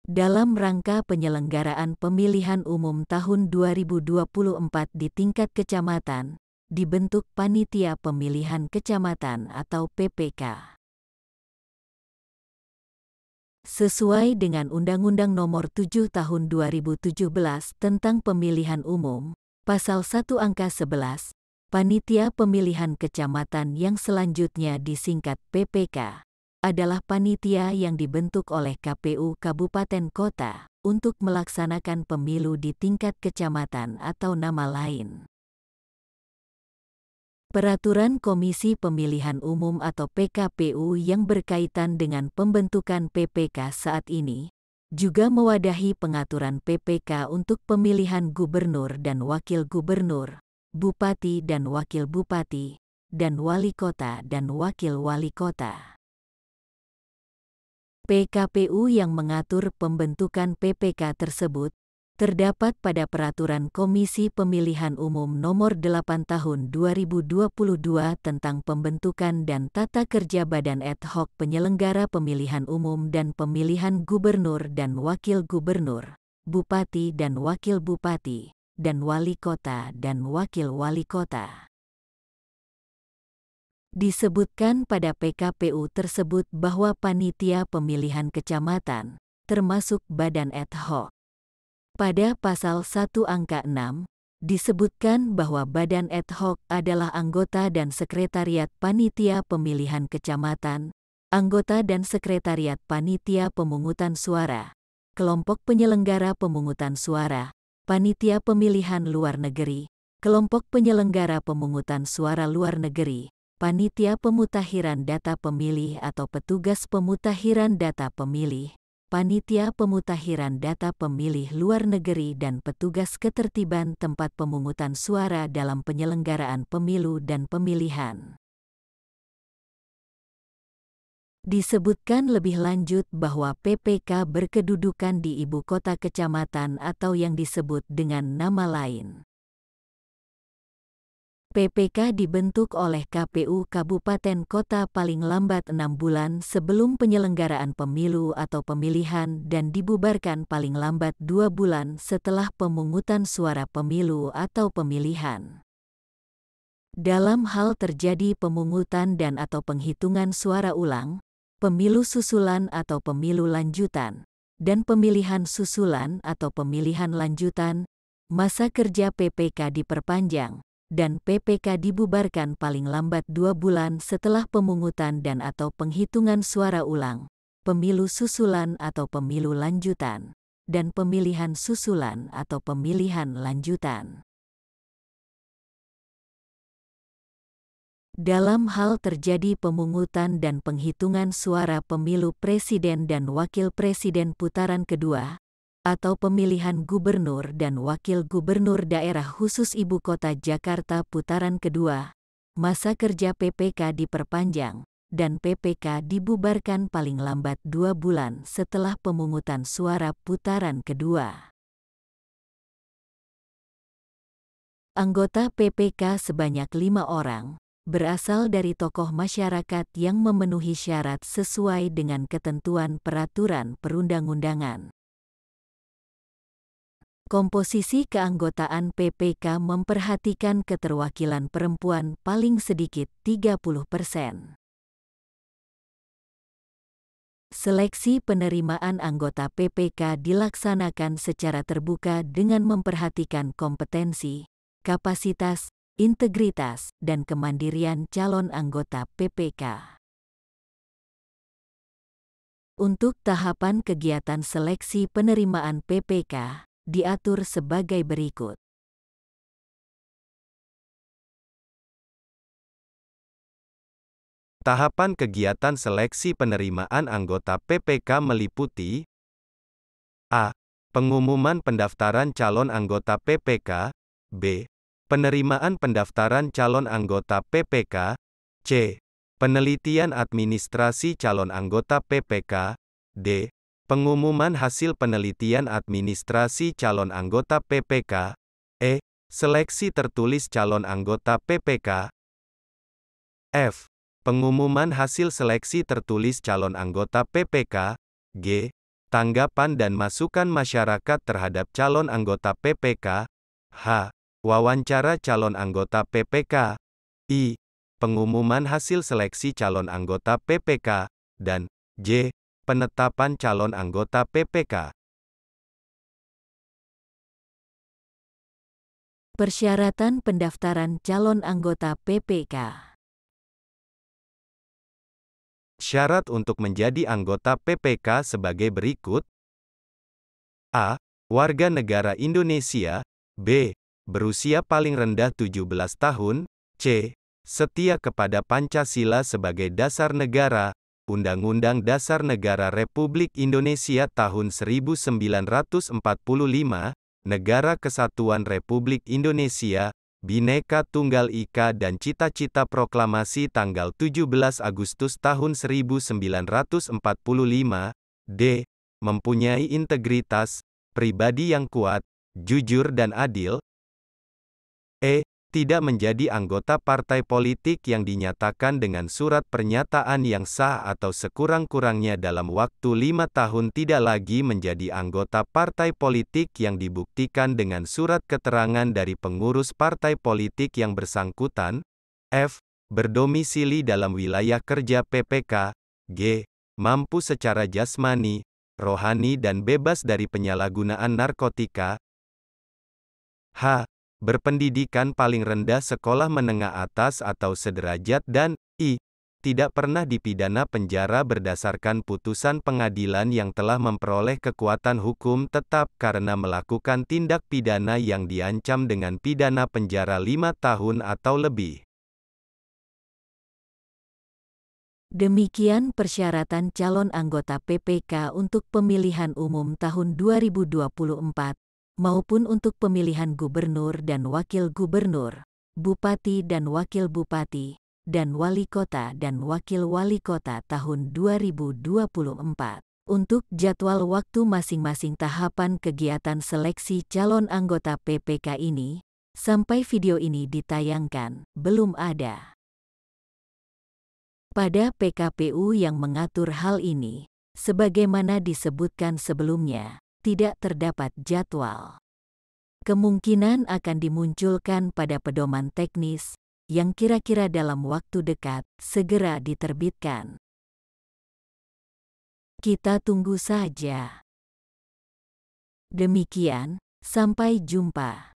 Dalam rangka penyelenggaraan pemilihan umum tahun 2024 di tingkat kecamatan, dibentuk Panitia Pemilihan Kecamatan atau PPK. Sesuai dengan Undang-Undang Nomor 7 Tahun 2017 tentang Pemilihan Umum, Pasal 1 Angka 11, Panitia Pemilihan Kecamatan yang selanjutnya disingkat PPK, adalah panitia yang dibentuk oleh KPU Kabupaten Kota untuk melaksanakan pemilu di tingkat kecamatan atau nama lain. Peraturan Komisi Pemilihan Umum atau PKPU yang berkaitan dengan pembentukan PPK saat ini juga mewadahi pengaturan PPK untuk pemilihan gubernur dan wakil gubernur, bupati dan wakil bupati, dan wali kota dan wakil wali kota. PKPU yang mengatur pembentukan PPK tersebut terdapat pada Peraturan Komisi Pemilihan Umum Nomor 8 Tahun 2022 tentang pembentukan dan tata kerja Badan Ad Hoc Penyelenggara Pemilihan Umum dan Pemilihan Gubernur dan Wakil Gubernur, Bupati dan Wakil Bupati, dan Wali Kota dan Wakil Wali Kota. Disebutkan pada PKPU tersebut bahwa panitia pemilihan kecamatan, termasuk badan ad hoc. Pada pasal 1 angka 6, disebutkan bahwa badan ad hoc adalah anggota dan sekretariat panitia pemilihan kecamatan, anggota dan sekretariat panitia pemungutan suara, kelompok penyelenggara pemungutan suara, panitia pemilihan luar negeri, kelompok penyelenggara pemungutan suara luar negeri, panitia pemutakhiran data pemilih atau petugas pemutakhiran data pemilih, panitia pemutakhiran data pemilih luar negeri dan petugas ketertiban tempat pemungutan suara dalam penyelenggaraan pemilu dan pemilihan. Disebutkan lebih lanjut bahwa PPK berkedudukan di ibu kota kecamatan atau yang disebut dengan nama lain. PPK dibentuk oleh KPU Kabupaten Kota paling lambat 6 bulan sebelum penyelenggaraan pemilu atau pemilihan dan dibubarkan paling lambat 2 bulan setelah pemungutan suara pemilu atau pemilihan. Dalam hal terjadi pemungutan dan atau penghitungan suara ulang, pemilu susulan atau pemilu lanjutan, dan pemilihan susulan atau pemilihan lanjutan, masa kerja PPK diperpanjang, dan PPK dibubarkan paling lambat 2 bulan setelah pemungutan dan atau penghitungan suara ulang, pemilu susulan atau pemilu lanjutan, dan pemilihan susulan atau pemilihan lanjutan. Dalam hal terjadi pemungutan dan penghitungan suara pemilu presiden dan wakil presiden putaran kedua, atau pemilihan gubernur dan wakil gubernur daerah khusus Ibu Kota Jakarta putaran kedua, masa kerja PPK diperpanjang, dan PPK dibubarkan paling lambat 2 bulan setelah pemungutan suara putaran kedua. Anggota PPK sebanyak 5 orang, berasal dari tokoh masyarakat yang memenuhi syarat sesuai dengan ketentuan peraturan perundang-undangan. Komposisi keanggotaan PPK memperhatikan keterwakilan perempuan paling sedikit 30%. Seleksi penerimaan anggota PPK dilaksanakan secara terbuka dengan memperhatikan kompetensi, kapasitas, integritas, dan kemandirian calon anggota PPK. Untuk tahapan kegiatan seleksi penerimaan PPK, diatur sebagai berikut. Tahapan kegiatan seleksi penerimaan anggota PPK meliputi A. Pengumuman pendaftaran calon anggota PPK. B. Penerimaan pendaftaran calon anggota PPK. C. Penelitian administrasi calon anggota PPK. D. Pengumuman hasil penelitian administrasi calon anggota PPK. E. Seleksi tertulis calon anggota PPK. F. Pengumuman hasil seleksi tertulis calon anggota PPK. G. Tanggapan dan masukan masyarakat terhadap calon anggota PPK. H. Wawancara calon anggota PPK. I. Pengumuman hasil seleksi calon anggota PPK. Dan J. Penetapan calon anggota PPK. Persyaratan pendaftaran calon anggota PPK. Syarat untuk menjadi anggota PPK sebagai berikut. A. Warga negara Indonesia. B. Berusia paling rendah 17 tahun. C. Setia kepada Pancasila sebagai dasar negara, Undang-Undang Dasar Negara Republik Indonesia tahun 1945, Negara Kesatuan Republik Indonesia, Bhinneka Tunggal Ika dan cita-cita proklamasi tanggal 17 Agustus tahun 1945. D. Mempunyai integritas, pribadi yang kuat, jujur dan adil. E. Tidak menjadi anggota partai politik yang dinyatakan dengan surat pernyataan yang sah atau sekurang-kurangnya dalam waktu 5 tahun tidak lagi menjadi anggota partai politik yang dibuktikan dengan surat keterangan dari pengurus partai politik yang bersangkutan. F. Berdomisili dalam wilayah kerja PPK. G. Mampu secara jasmani, rohani dan bebas dari penyalahgunaan narkotika. H. Berpendidikan paling rendah sekolah menengah atas atau sederajat dan I. Tidak pernah dipidana penjara berdasarkan putusan pengadilan yang telah memperoleh kekuatan hukum tetap karena melakukan tindak pidana yang diancam dengan pidana penjara 5 tahun atau lebih. Demikian persyaratan calon anggota PPK untuk pemilihan umum tahun 2024. Maupun untuk pemilihan gubernur dan wakil gubernur, bupati dan wakil bupati, dan wali kota dan wakil wali kota tahun 2024. Untuk jadwal waktu masing-masing tahapan kegiatan seleksi calon anggota PPK ini, sampai video ini ditayangkan, belum ada. Pada PKPU yang mengatur hal ini, sebagaimana disebutkan sebelumnya, tidak terdapat jadwal. Kemungkinan akan dimunculkan pada pedoman teknis, yang kira-kira dalam waktu dekat, segera diterbitkan. Kita tunggu saja. Demikian, sampai jumpa.